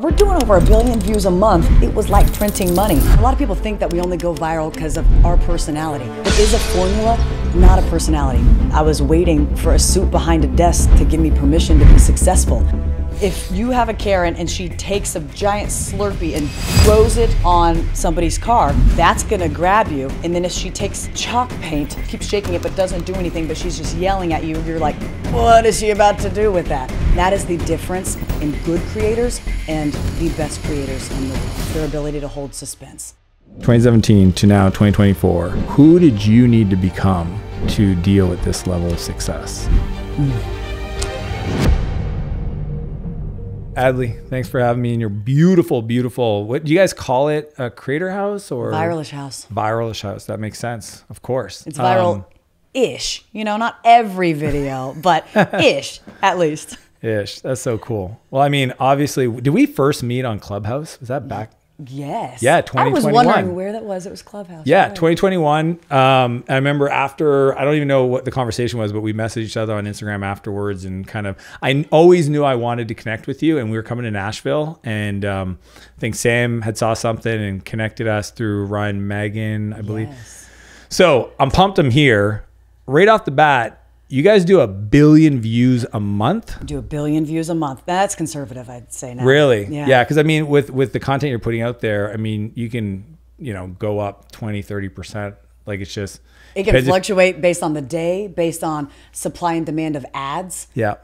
We're doing over 1 billion views a month. It was like printing money. A lot of people think that we only go viral because of our personality. It is a formula, not a personality. I was waiting for a suit behind a desk to give me permission to be successful. If you have a Karen and she takes a giant Slurpee and throws it on somebody's car, that's gonna grab you. And then if she takes chalk paint, keeps shaking it but doesn't do anything, but she's just yelling at you, you're like, what is she about to do with that? That is the difference in good creators and the best creators in the world. Their ability to hold suspense. 2017 to now 2024, who did you need to become to deal with this level of success? Adley, thanks for having me in your beautiful, what do you guys call it? A creator house or? Viralish house. Viralish house. That makes sense. Of course. It's viral-ish. You know, not every video, but ish, at least. Ish. That's so cool. Well, I mean, obviously, did we first meet on Clubhouse? Was that back? Yes. Yeah, 2021. I was wondering where that was. It was Clubhouse. Yeah, right. 2021. I remember after, I don't even know what the conversation was, but we messaged each other on Instagram afterwards and kind of, I always knew I wanted to connect with you, and we were coming to Nashville, and I think Sam had saw something and connected us through Ryan Megan, I believe. Yes. So I'm pumped I'm here. Right off the bat, you guys do 1 billion views a month? We do 1 billion views a month. That's conservative, I'd say now. Really? Yeah. Because I mean, with the content you're putting out there, I mean, you can, go up 20, 30%. Like it's just. It can fluctuate based on the day, based on supply and demand of ads. Yeah.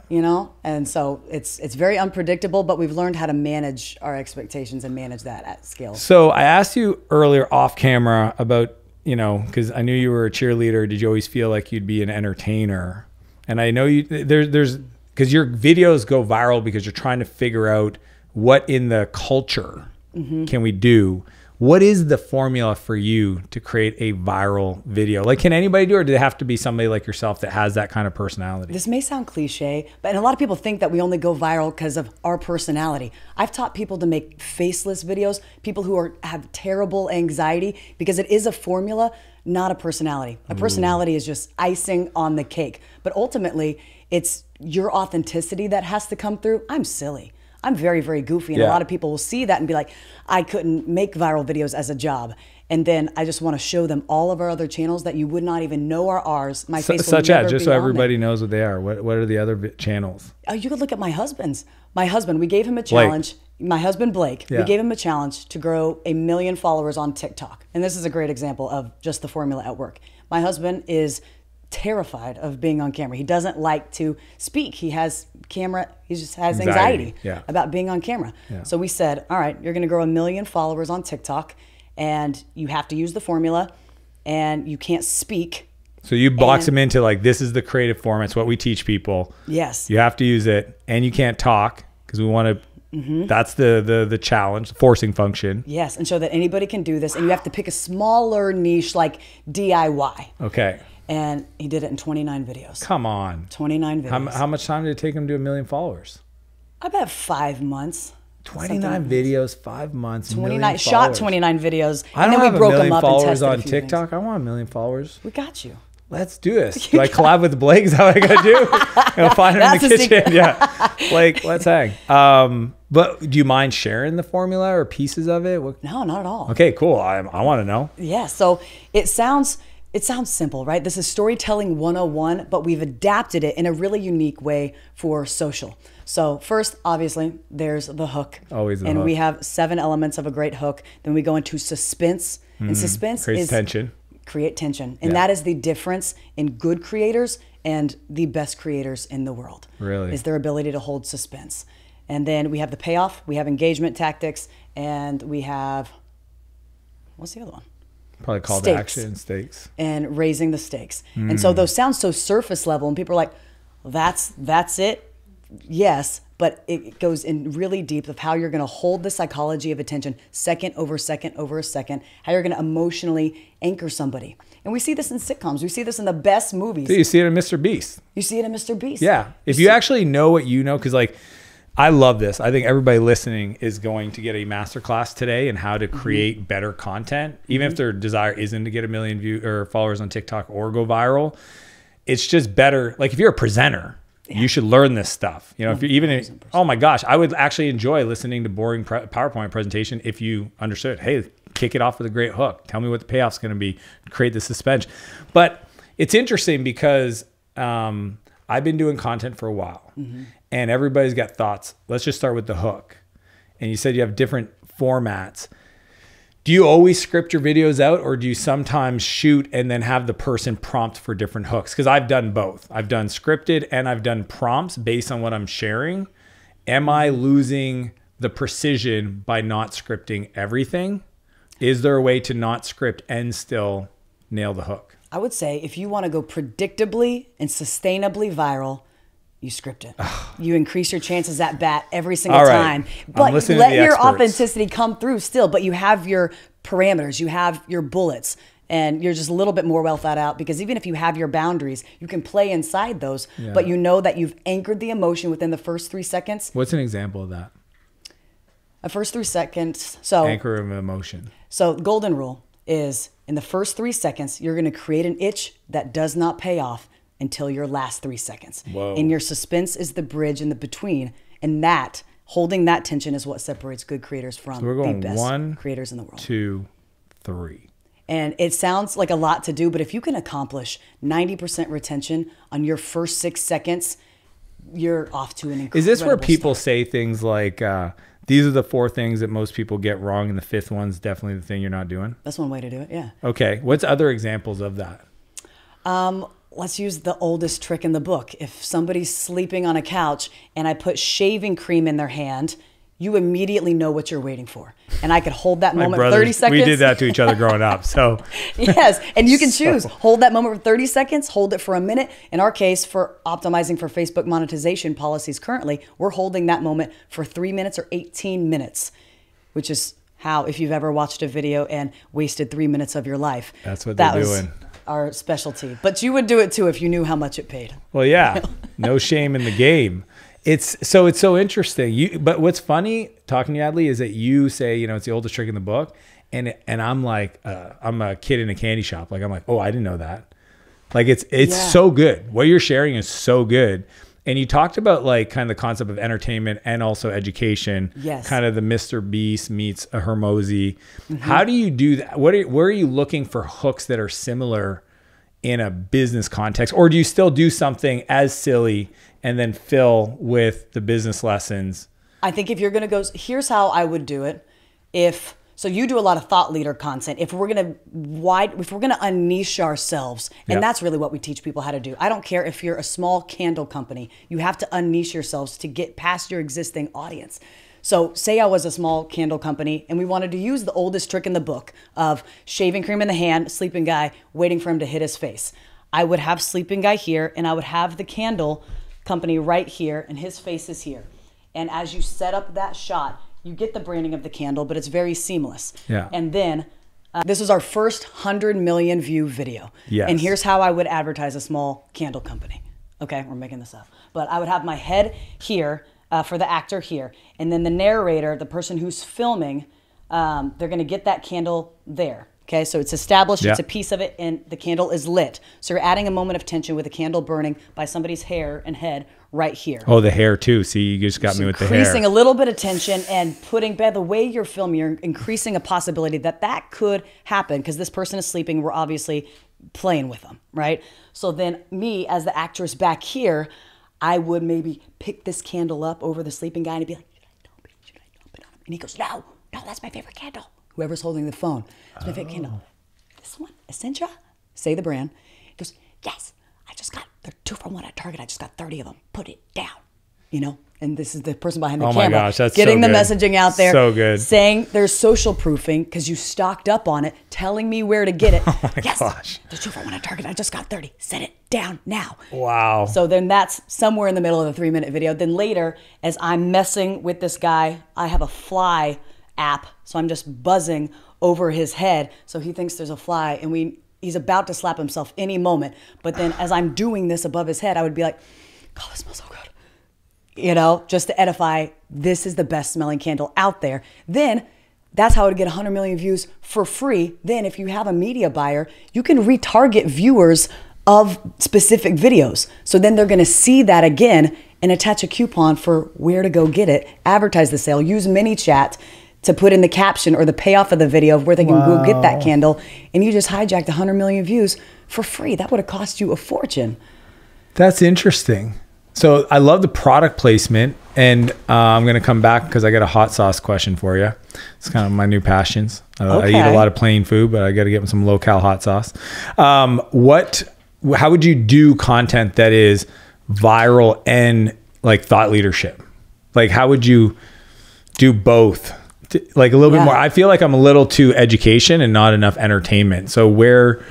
And so it's very unpredictable, but we've learned how to manage our expectations and manage that at scale. So I asked you earlier off camera about, because I knew you were a cheerleader. Did you always feel like you'd be an entertainer? And I know there's because your videos go viral because you're trying to figure out what in the culture can we do. What is the formula for you to create a viral video? Like, can anybody do it, or do they have to be somebody like yourself that has that kind of personality? This may sound cliche, but a lot of people think that we only go viral because of our personality. I've taught people to make faceless videos, people who have terrible anxiety, because it is a formula, not a personality. A personality is just icing on the cake. But ultimately, it's your authenticity that has to come through. I'm silly. I'm very, very goofy, and a lot of people will see that and be like, I couldn't make viral videos as a job. And then I just want to show them all of our other channels that you would not even know are ours. My face will never be just so on everybody there. knows what they are. What are the other channels? Oh, you could look at my husband's. My husband, we gave him a challenge. My husband, Blake, we gave him a challenge to grow 1 million followers on TikTok. And this is a great example of just the formula at work. My husband is terrified of being on camera. He doesn't like to speak. He just has anxiety about being on camera. So we said, all right, you're going to grow 1 million followers on TikTok, and you have to use the formula, and you can't speak. So you box them into like, this is the creative form. It's what we teach people. Yes. You have to use it, and you can't talk because we want to. That's the challenge, the forcing function. Yes, and show that anybody can do this, and you have to pick a smaller niche like DIY. Okay. And he did it in 29 videos. Come on. 29 videos. How much time did it take him to 1 million followers? I bet 5 months. 29 videos, 5 months. 29 shot 29 videos. I don't have 1 million followers on TikTok. I want 1 million followers. We got you. Let's do this. Do I collab with Blake? Is that what I gotta do? Find him in the kitchen. Yeah. Blake, let's hang. But do you mind sharing the formula or pieces of it? No, not at all. Okay, cool. I want to know. Yeah. So it sounds simple, right? This is storytelling 101, but we've adapted it in a really unique way for social. So first, obviously, there's the hook. Always the hook. And we have 7 elements of a great hook. Then we go into suspense. And suspense creates tension. Create tension. And that is the difference in good creators and the best creators in the world. Really? Is their ability to hold suspense. And then we have the payoff, we have engagement tactics, and we have, what's the other one? Probably call to action, stakes. And raising the stakes. And so those sound so surface level, and people are like, that's it? Yes, but it goes in really deep of how you're going to hold the psychology of attention second over second over a second, how you're going to emotionally anchor somebody. And we see this in sitcoms. We see this in the best movies. You see it in Mr. Beast. You see it in Mr. Beast. Yeah. If you actually know what you know, because like, I love this. I think everybody listening is going to get a masterclass today in how to create better content, even if their desire isn't to get 1 million views or followers on TikTok or go viral. It's just better. Like if you're a presenter, You should learn this stuff. You know, if you even, oh my gosh, I would actually enjoy listening to boring PowerPoint presentation if you understood, hey, kick it off with a great hook. Tell me what the payoff's going to be. Create the suspense. But it's interesting because I've been doing content for a while and everybody's got thoughts. Let's just start with the hook. And you said you have different formats. Do you always script your videos out, or do you sometimes shoot and then have the person prompt for different hooks? Because I've done both. I've done scripted and I've done prompts based on what I'm sharing. Am I losing the precision by not scripting everything? Is there a way to not script and still nail the hook? I would say if you want to go predictably and sustainably viral, you script it. You increase your chances at bat every single time. But let your authenticity come through still. But you have your parameters, you have your bullets, and you're just a little bit more well thought out, because even if you have your boundaries, you can play inside those, but you know that you've anchored the emotion within the first 3 seconds. What's an example of that? A first 3 seconds. So anchor of emotion. So golden rule is in the first 3 seconds, you're going to create an itch that does not pay off until your last 3 seconds. Whoa. And your suspense is the bridge in the between. And that, holding that tension is what separates good creators from the best creators in the world. 2, 3. And it sounds like a lot to do, but if you can accomplish 90% retention on your first 6 seconds, you're off to an incredible Is this where people start. say things like, these are the 4 things that most people get wrong, and the 5th one's definitely the thing you're not doing? That's one way to do it, yeah. Okay. What's other examples of that? Let's use the oldest trick in the book. If somebody's sleeping on a couch and I put shaving cream in their hand, you immediately know what you're waiting for. And I could hold that moment for 30 seconds. We did that to each other growing up. So yes, and you can choose. Hold that moment for 30 seconds, hold it for a minute. In our case, for optimizing for Facebook monetization policies currently, we're holding that moment for 3 minutes or 18 minutes, which is how, if you've ever watched a video and wasted 3 minutes of your life. That's what they're doing. Our specialty. But you would do it too if you knew how much it paid. Well, yeah, no shame in the game. It's so interesting. But what's funny talking to you, Adley, is that you say, you know, it's the oldest trick in the book. And I'm like, I'm a kid in a candy shop. Like, I'm like, oh, I didn't know that. Like it's so good. What you're sharing is so good. And you talked about like kind of the concept of entertainment and also education. Yes. Kind of the Mr. Beast meets a Hermosi. How do you do that? Where are you looking for hooks that are similar in a business context? Or do you still do something as silly and then fill with the business lessons? I think if you're going to go, here's how I would do it. So you do a lot of thought leader content. If we're going to unniche ourselves, and that's really what we teach people how to do. I don't care if you're a small candle company, you have to unniche yourselves to get past your existing audience. So say I was a small candle company and we wanted to use the oldest trick in the book of shaving cream in the hand, sleeping guy, waiting for him to hit his face. I would have sleeping guy here and I would have the candle company right here and his face is here. And as you set up that shot, you get the branding of the candle, but it's very seamless. Yeah. And then this was our first 100 million view video. Yes. And here's how I would advertise a small candle company. Okay, we're making this up. But I would have my head here for the actor here. And then the narrator, the person who's filming, they're going to get that candle there. Okay, so it's established, it's a piece of it, and the candle is lit. So you're adding a moment of tension with a candle burning by somebody's hair and head right here. Oh, the hair too. See, you just got me with the hair. Increasing a little bit of tension and putting, by the way you're filming, you're increasing a possibility that could happen because this person is sleeping. We're obviously playing with them, right? So then me, as the actress back here, I would maybe pick this candle up over the sleeping guy and he'd be like, should I dump it on him? And he goes, no, that's my favorite candle. Whoever's holding the phone, it's my favorite candle. This one, Essentia, say the brand. He goes, yes, they're 2 for 1 at Target. I just got 30 of them. Put it down, you know? And this is the person behind the camera. Oh my gosh, that's getting so the good. messaging out there. So good. Saying there's social proofing because you stocked up on it, telling me where to get it. Oh my gosh. There's 2 for 1 at Target. I just got 30. Set it down now. Wow. So then that's somewhere in the middle of the 3-minute video. Then later, as I'm messing with this guy, I have a fly app. So I'm just buzzing over his head. So he thinks there's a fly and he's about to slap himself any moment. But then as I'm doing this above his head, I would be like, God, this smells so good. You know, just to edify, this is the best smelling candle out there. Then that's how I would get 100 million views for free. Then if you have a media buyer, you can retarget viewers of specific videos. So then they're going to see that again and attach a coupon for where to go get it, advertise the sale, use ManyChat to put in the caption or the payoff of the video of where they can go get that candle. And you just hijacked 100 million views for free. That would have cost you a fortune. That's interesting. So I love the product placement, and I'm going to come back because I got a hot sauce question for you. It's kind of my new passions. I eat a lot of plain food, but I got to get some low-cal hot sauce. How would you do content that is viral and like thought leadership? Like, how would you do both? Like a little bit more. I feel like I'm a little too education and not enough entertainment. So where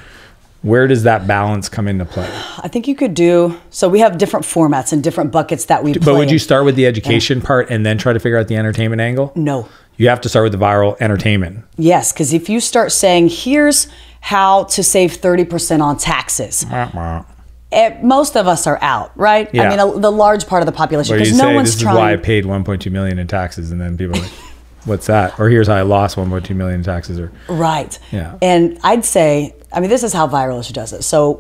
does that balance come into play? I think you could do, so we have different formats and different buckets that we play. But would you start with the education part and then try to figure out the entertainment angle? No. You have to start with the viral entertainment. Yes, because if you start saying, here's how to save 30% on taxes, most of us are out, right? Yeah. I mean, the large part of the population, Or you because no say, one's this trying. is why I paid $1.2 million in taxes, and then people are like, what's that? Or here's how I lost $1.2 million in taxes. Or Right. Yeah. And I'd say, I mean, this is how Viralish does it. So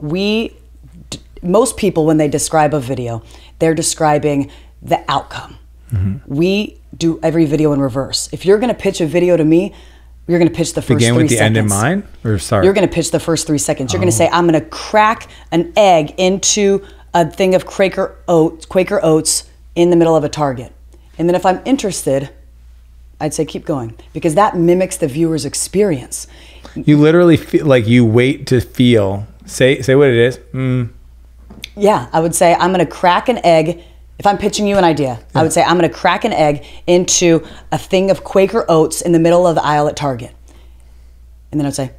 most people, when they describe a video, they're describing the outcome. We do every video in reverse. If you're going to pitch a video to me, you're going to pitch the first 3 seconds. Begin with the end in mind? Or sorry? You're going to pitch the first 3 seconds. You're going to say, I'm going to crack an egg into a thing of Quaker oats in the middle of a Target. And then if I'm interested, I'd say keep going, because that mimics the viewer's experience. You literally feel like you wait to feel. Say what it is. Yeah, I would say I'm going to crack an egg. If I'm pitching you an idea, I would say I'm going to crack an egg into a thing of Quaker oats in the middle of the aisle at Target. And then I'd say,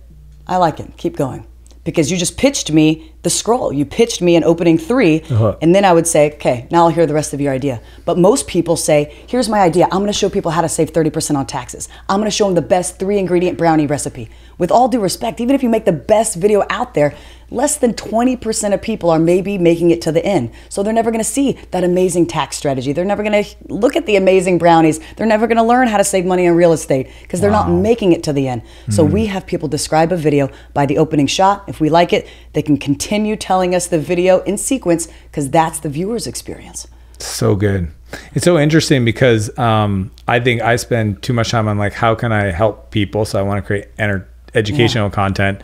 I like it. Keep going. Because you just pitched me the scroll. You pitched me an opening 3. And then I would say, okay, now I'll hear the rest of your idea. But most people say, here's my idea. I'm going to show people how to save 30% on taxes. I'm going to show them the best 3-ingredient brownie recipe. With all due respect, even if you make the best video out there, less than 20% of people are maybe making it to the end. So they're never going to see that amazing tax strategy. They're never going to look at the amazing brownies. They're never going to learn how to save money on real estate because they're not making it to the end. So we have people describe a video by the opening shot. If we like it, they can continue telling us the video in sequence because that's the viewer's experience. So good. It's so interesting because I think I spend too much time on like, how can I help people? So I want to create educational content.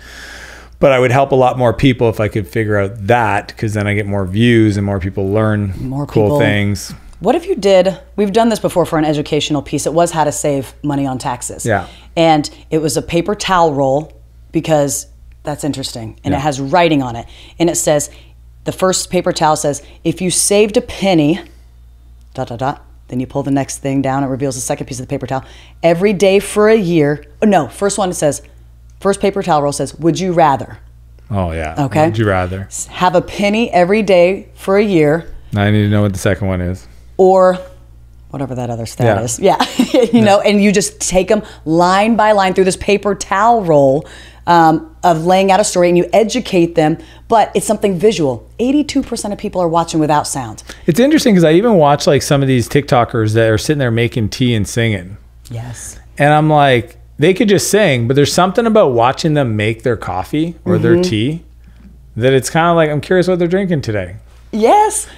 But I would help a lot more people if I could figure out that, because then I get more views and more people learn cool things. What if you did, we've done this before for an educational piece. It was how to save money on taxes. Yeah. And it was a paper towel roll, because that's interesting. And it has writing on it. And it says, the first paper towel says, if you saved a penny, ... Then you pull the next thing down. It reveals the second piece of the paper towel. Every day for a year. Oh, no, first one it says, first paper towel roll says, would you rather? Oh, yeah. Okay. Would you rather? Have a penny every day for a year. Now I need to know what the second one is. Or whatever that other stat is. Yeah. you know, and you just take them line by line through this paper towel roll of laying out a story, and you educate them, but it's something visual. 82% of people are watching without sound. It's interesting because I even watch like some of these TikTokers that are sitting there making tea and singing. Yes. And I'm like, they could just sing, but there's something about watching them make their coffee or their tea that it's kind of like, I'm curious what they're drinking today. Yes.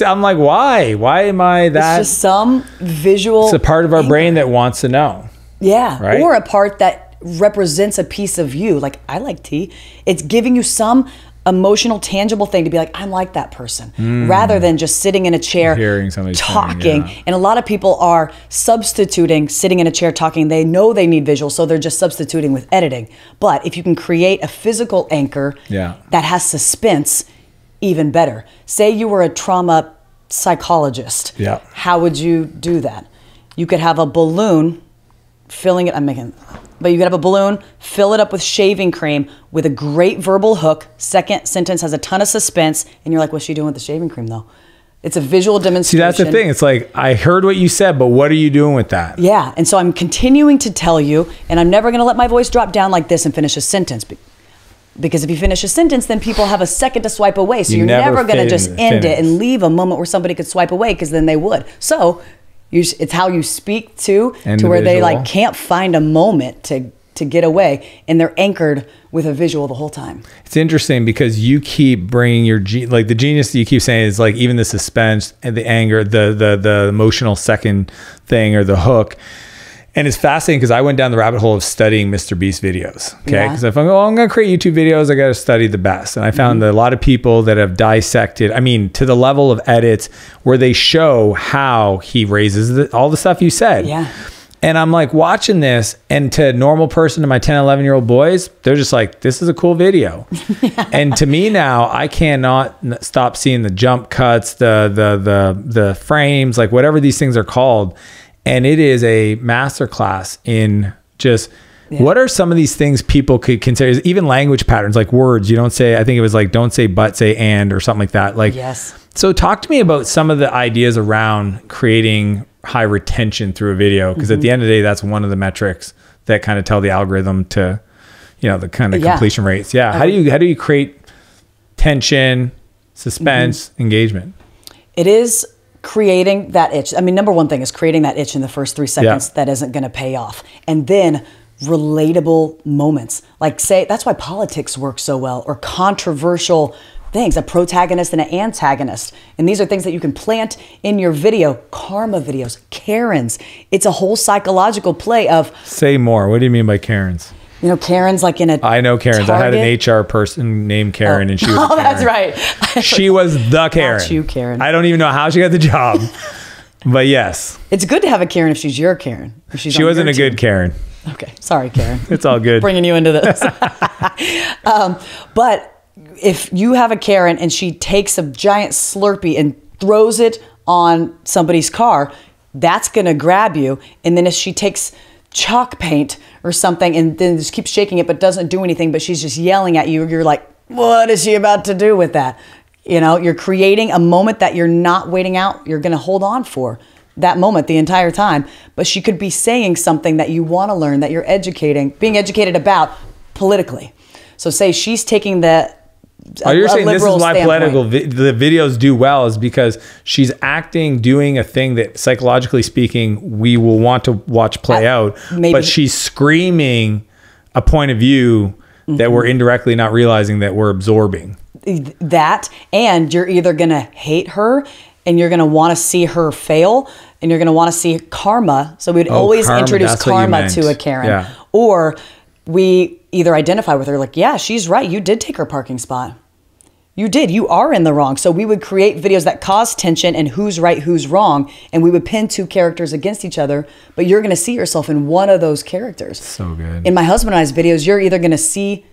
I'm like, why? Why am I that? It's just some visual. It's a part of our brain that wants to know. Yeah. Right? Or a part that represents a piece of you. Like, I like tea. It's giving you some emotional, tangible thing to be like, I'm like that person, rather than just sitting in a chair hearing somebody talking. Sing, And a lot of people are substituting sitting in a chair talking. They know they need visual, so they're just substituting with editing. But if you can create a physical anchor that has suspense, even better. Say you were a trauma psychologist. Yeah. How would you do that? You could have a balloon filling it. But you could have a balloon, fill it up with shaving cream with a great verbal hook. Second sentence has a ton of suspense, and you're like, what's she doing with the shaving cream though? It's a visual demonstration. See, that's the thing. It's like, I heard what you said, but what are you doing with that? Yeah, and so I'm continuing to tell you, and I'm never gonna let my voice drop down like this and finish a sentence. Because if you finish a sentence, then people have a second to swipe away. So you're never gonna just end it and leave a moment where somebody could swipe away, because then they would. So it's how you speak to where they like can't find a moment to to get away, and they're anchored with a visual the whole time. It's interesting because you keep bringing your like the genius that you keep saying is like even the suspense and the anger, the emotional second thing or the hook. And it's fascinating because I went down the rabbit hole of studying Mr. Beast videos. Okay. Because if I'm going to create YouTube videos, I got to study the best. And I found that a lot of people that have dissected, I mean, to the level of edits where they show how he raises all the stuff you said. Yeah. And I'm like watching this, and to a normal person, to my 10, 11-year-old boys, they're just like, this is a cool video. And to me now, I cannot stop seeing the jump cuts, the frames, like whatever these things are called. And it is a masterclass in just what are some of these things people could consider, even language patterns, like words. You don't say, I think it was like, don't say but, say and, or something like that. Like, yes. So talk to me about some of the ideas around creating high retention through a video. Because at the end of the day, that's one of the metrics that kind of tell the algorithm to, you know, the kind of completion rates. Yeah. How do you create tension, suspense, engagement? It is creating that itch. I mean, number one thing is creating that itch in the first 3 seconds that isn't going to pay off. And then relatable moments. Like say, that's why politics work so well, or controversial things, a protagonist and an antagonist. And these are things that you can plant in your video. Karma videos, Karens. It's a whole psychological play of... Say more. What do you mean by Karens? You know, Karen's like in a I know Karen's. Target. I had an HR person named Karen, and she was Karen. That's right. She was the Karen. Not you, Karen. I don't even know how she got the job. But yes. It's good to have a Karen if she's your Karen. If she's she wasn't a good Karen. Okay. Sorry, Karen. It's all good. Bringing you into this. But if you have a Karen and she takes a giant Slurpee and throws it on somebody's car, that's going to grab you. And then if she takes chalk paint or something and then just keeps shaking it but doesn't do anything, but she's just yelling at you, you're like, what is she about to do with that? You know, you're creating a moment that you're not waiting out. You're going to hold on for that moment the entire time. But she could be saying something that you want to learn, that you're being educated about politically. So say she's taking the you're saying this is why political the videos do well, is because she's doing a thing that psychologically speaking we will want to watch play out, but she's screaming a point of view that we're indirectly not realizing that we're absorbing. That, and you're either going to hate her and you're going to want to see her fail, and you're going to want to see karma. So we'd always introduce karma to a Karen, or we either identify with her like, yeah, she's right. You did take her parking spot. You did. You are in the wrong. So we would create videos that cause tension and who's right, who's wrong. And we would pin two characters against each other, but you're going to see yourself in one of those characters. So good. In my husband and I's videos, you're either going to see,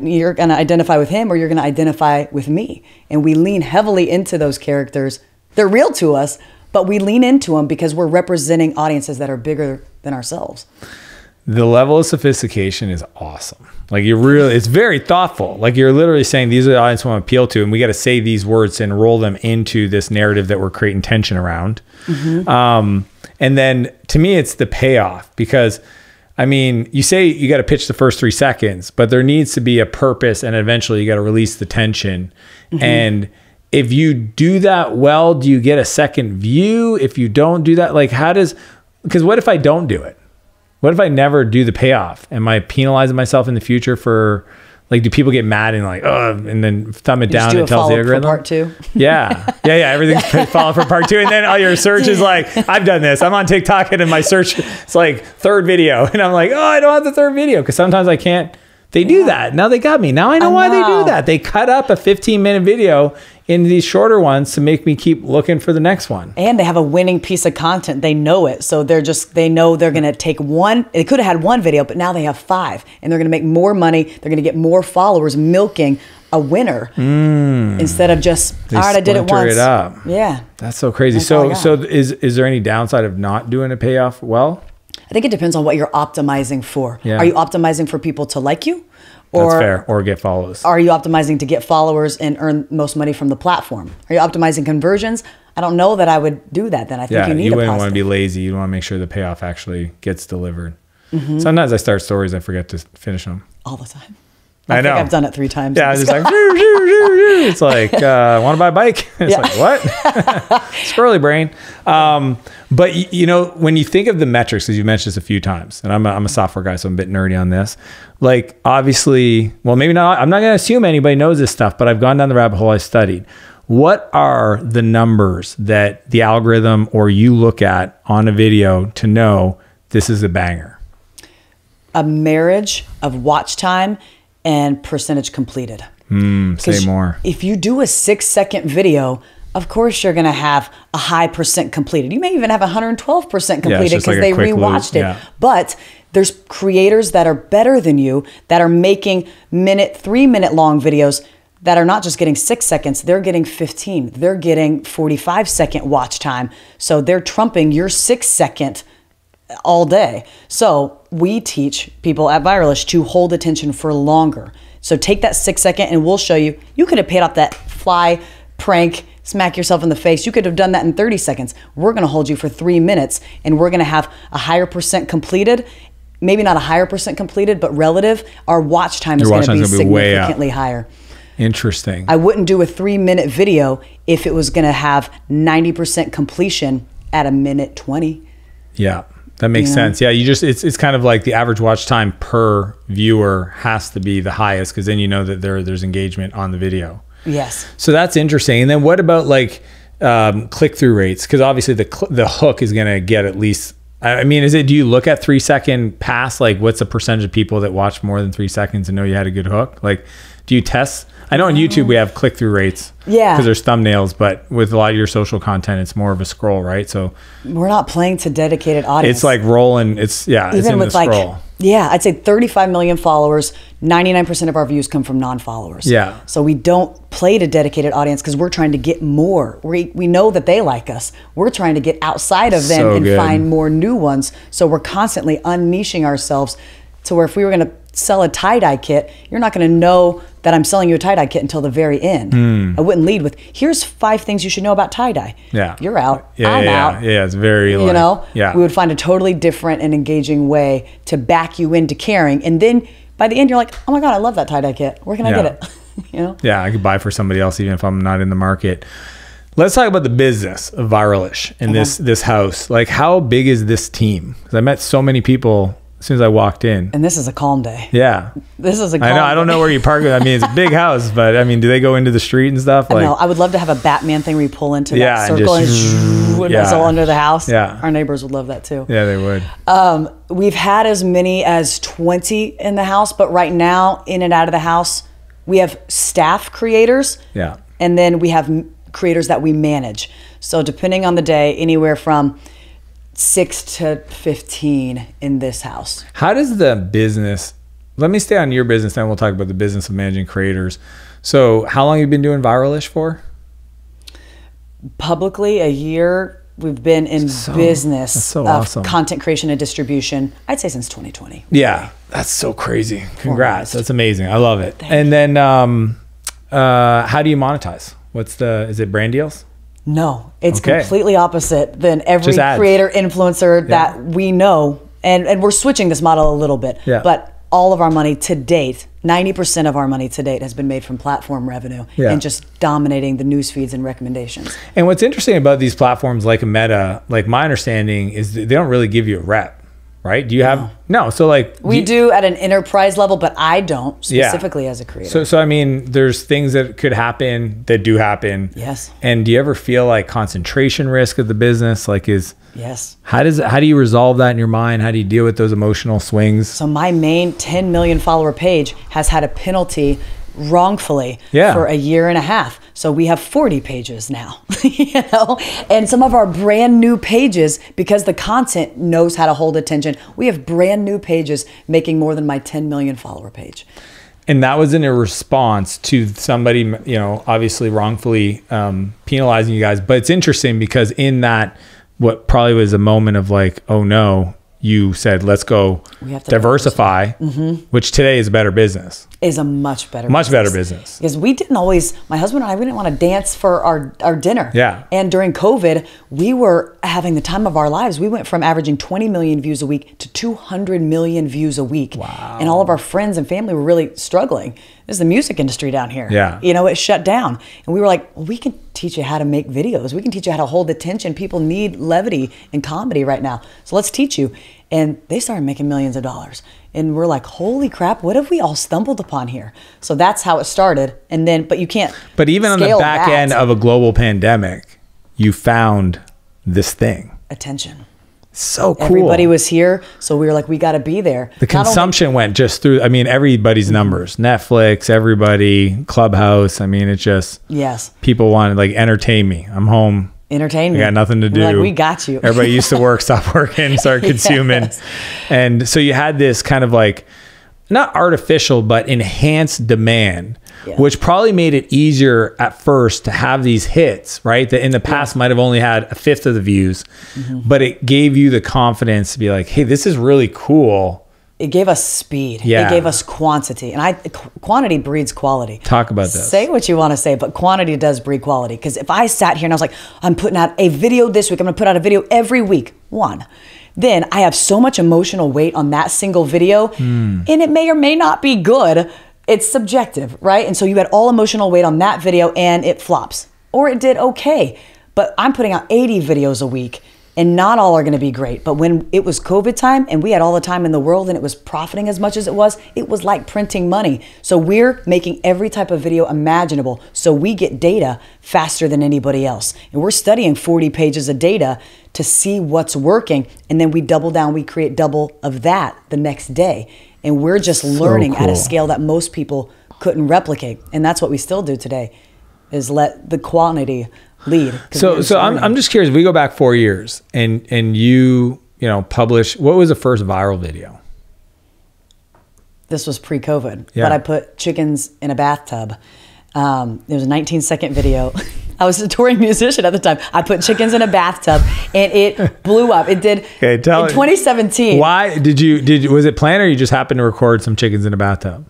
you're going to identify with him or you're going to identify with me. And we lean heavily into those characters. They're real to us, but we lean into them because we're representing audiences that are bigger than ourselves. The level of sophistication is awesome. Like it's very thoughtful. Like you're literally saying these are the audience we want to appeal to, and we got to say these words and roll them into this narrative that we're creating tension around. And then to me, it's the payoff, because I mean, you say you got to pitch the first 3 seconds, but there needs to be a purpose, and eventually you got to release the tension. And if you do that well, do you get a second view? If you don't do that, like because what if I don't do it? What if I never do the payoff? Am I penalizing myself in the future for, like, do people get mad and like, oh, and then thumb it down and tells the algorithm? Part 2. Yeah. Everything's followed for part 2. And then all your search is like, I've done this. I'm on TikTok and in my search, it's like 3rd video. And I'm like, oh, I don't have the 3rd video. Cause sometimes I can't. They do that. Now they got me. Now I know why they do that. They cut up a 15-minute video into these shorter ones to make me keep looking for the next one. And they have a winning piece of content. They know it. So they know they're going to take one. They could have had 1 video, but now they have 5. And they're going to make more money. They're going to get more followers milking a winner instead of just, all right, I did it once. Yeah. That's so crazy. So is there any downside of not doing a payoff well? I think it depends on what you're optimizing for. Yeah. Are you optimizing for people to like you? Or, that's fair. Or get followers. Are you optimizing to get followers and earn most money from the platform? Are you optimizing conversions? I don't know that I would do that then. I think you need you wouldn't want to be lazy. You want to make sure the payoff actually gets delivered. Sometimes I start stories, I forget to finish them. All the time. I know. think I've done it 3 times. Yeah, it's like, it's like, want to buy a bike? It's like, what? Squirrely brain. But you know, when you think of the metrics, as you mentioned this a few times, and I'm a software guy, so I'm a bit nerdy on this. Like, obviously, well, maybe not. I'm not going to assume anybody knows this stuff, but I've gone down the rabbit hole. I studied. What are the numbers that the algorithm or you look at on a video to know this is a banger? A marriage of watch time and percentage completed. Say more. If you do a 6-second video, of course you're going to have a high percent completed. You may even have 112% completed because like they rewatched it. Yeah. But there's creators that are better than you that are making 3-minute long videos that are not just getting 6 seconds, they're getting 15. They're getting 45-second watch time. So they're trumping your 6-second all day. So we teach people at Viralish to hold attention for longer. So take that 6-second and we'll show you. You could have paid off that fly prank, smack yourself in the face. You could have done that in 30 seconds. We're going to hold you for 3 minutes and we're going to have a higher percent completed. Maybe not a higher percent completed, but relative. Our watch time is going to be significantly higher. Interesting. I wouldn't do a 3-minute video if it was going to have 90% completion at 1:20. Yeah. That makes sense. Yeah, it's kind of like the average watch time per viewer has to be the highest because then you know that there's engagement on the video. Yes. So that's interesting. And then what about like click-through rates? Because obviously the hook is going to get at least, I mean, do you look at 3-second pass? Like what's the percentage of people that watch more than 3 seconds and know you had a good hook? Like, do you test? I know on YouTube we have click-through rates. Yeah. Because there's thumbnails, but with a lot of your social content, it's more of a scroll, right? So we're not playing to dedicated audience. It's like rolling. It's it's in the scroll. I'd say 35 million followers, 99% of our views come from non-followers. Yeah. So we don't play to dedicated audience because we're trying to get more. We know that they like us. We're trying to get outside of them and find more new ones. So we're constantly unniching ourselves to where if we were going to sell a tie-dye kit, you're not going to know that I'm selling you a tie-dye kit until the very end. I wouldn't lead with, here's 5 things you should know about tie-dye. Yeah. You're out. Yeah, I'm out. Yeah, it's very you know? Yeah. We would find a totally different and engaging way to back you into caring. And then by the end, you're like, oh my God, I love that tie-dye kit. Where can I get it? You know? Yeah, I could buy for somebody else even if I'm not in the market. Let's talk about the business of Viralish and this house. Like, how big is this team? Because I met so many people as soon as I walked in. And this is a calm day. Yeah. This is a calm day. I don't know where you park it. I mean, it's a big house, but I mean, do they go into the street and stuff? Like, no, I would love to have a Batman thing where you pull into that circle and it's all under the house. Yeah. Our neighbors would love that too. Yeah, they would. We've had as many as 20 in the house, but right now, in and out of the house, we have staff creators. Yeah. And then we have creators that we manage. So depending on the day, anywhere from 6 to 15 in this house. How does the business, let me stay on your business, then we'll talk about the business of managing creators. So how long have you been doing Viralish for? Publicly, a year. We've been in business of awesome. Content creation and distribution, I'd say since 2020. Yeah, that's so crazy. Congrats. That's amazing. I love it. Thank and then how do you monetize? Is it brand deals? No, it's completely opposite than every creator influencer that we know. And we're switching this model a little bit. Yeah. But all of our money to date, 90% of our money to date has been made from platform revenue and just dominating the news feeds and recommendations. And what's interesting about these platforms like a Meta, like my understanding is they don't really give you a rep. Right? Do you have no? So like we do at an enterprise level, but I don't specifically as a creator. So I mean, there's things that could happen that do happen. Yes. And do you ever feel like concentration risk of the business? Like yes. How do you resolve that in your mind? How do you deal with those emotional swings? So my main 10 million follower page has had a penalty wrongfully for a year and a half. So we have 40 pages now, you know, and some of our brand new pages, because the content knows how to hold attention, we have brand new pages making more than my 10 million follower page. And that was in a response to somebody, you know, obviously wrongfully penalizing you guys. But it's interesting because in that, what probably was a moment of like, oh no, you said, let's go We have to diversify, which today is a better business. Is a much better business. Because we didn't always, my husband and I, we didn't want to dance for our dinner. Yeah. And during COVID, we were having the time of our lives. We went from averaging 20 million views a week to 200 million views a week. Wow. And all of our friends and family were really struggling. This is the music industry down here. Yeah. You know, it shut down. And we were like, well, we can teach you how to make videos. We can teach you how to hold attention. People need levity and comedy right now. So let's teach you. And they started making millions of dollars. And we're like, holy crap, what have we all stumbled upon here? So that's how it started. And then, but you can't. But even on the back end of a global pandemic, you found this thing. Attention. So cool. Everybody was here. So we were like, we got to be there. The consumption went just through, I mean, everybody's numbers, Netflix, everybody, Clubhouse. I mean, it's just, yes, people wanted, like, entertain me. I'm home. Entertainment. I got nothing to do. We're like, we got you. Everybody used to work, stop working, start consuming. Yes. And so you had this kind of like, not artificial, but enhanced demand, which probably made it easier at first to have these hits, right? That in the past might have only had a fifth of the views, but it gave you the confidence to be like, hey, this is really cool. It gave us speed. Yeah. It gave us quantity. And quantity breeds quality. Talk about this. Say what you want to say, but quantity does breed quality. Because if I sat here and I was like, I'm putting out a video this week, I'm going to put out a video every week, then I have so much emotional weight on that single video, and it may or may not be good. It's subjective, right? And so you had all emotional weight on that video and it flops. Or it did okay. But I'm putting out 80 videos a week. And not all are going to be great. But when it was COVID time and we had all the time in the world and it was profiting as much as it was like printing money. So we're making every type of video imaginable. So we get data faster than anybody else. And we're studying 40 pages of data to see what's working. And then we double down, we create double of that the next day. And we're just learning at a scale that most people couldn't replicate. And that's what we still do today, is let the quantity lead. So I'm just curious, we go back 4 years and you publish, what was the first viral video? This was pre-COVID, but I put chickens in a bathtub. It was a 19-second video. I was a touring musician at the time. I put chickens in a bathtub and it blew up. It did in 2017. Why was it planned or you just happened to record some chickens in a bathtub?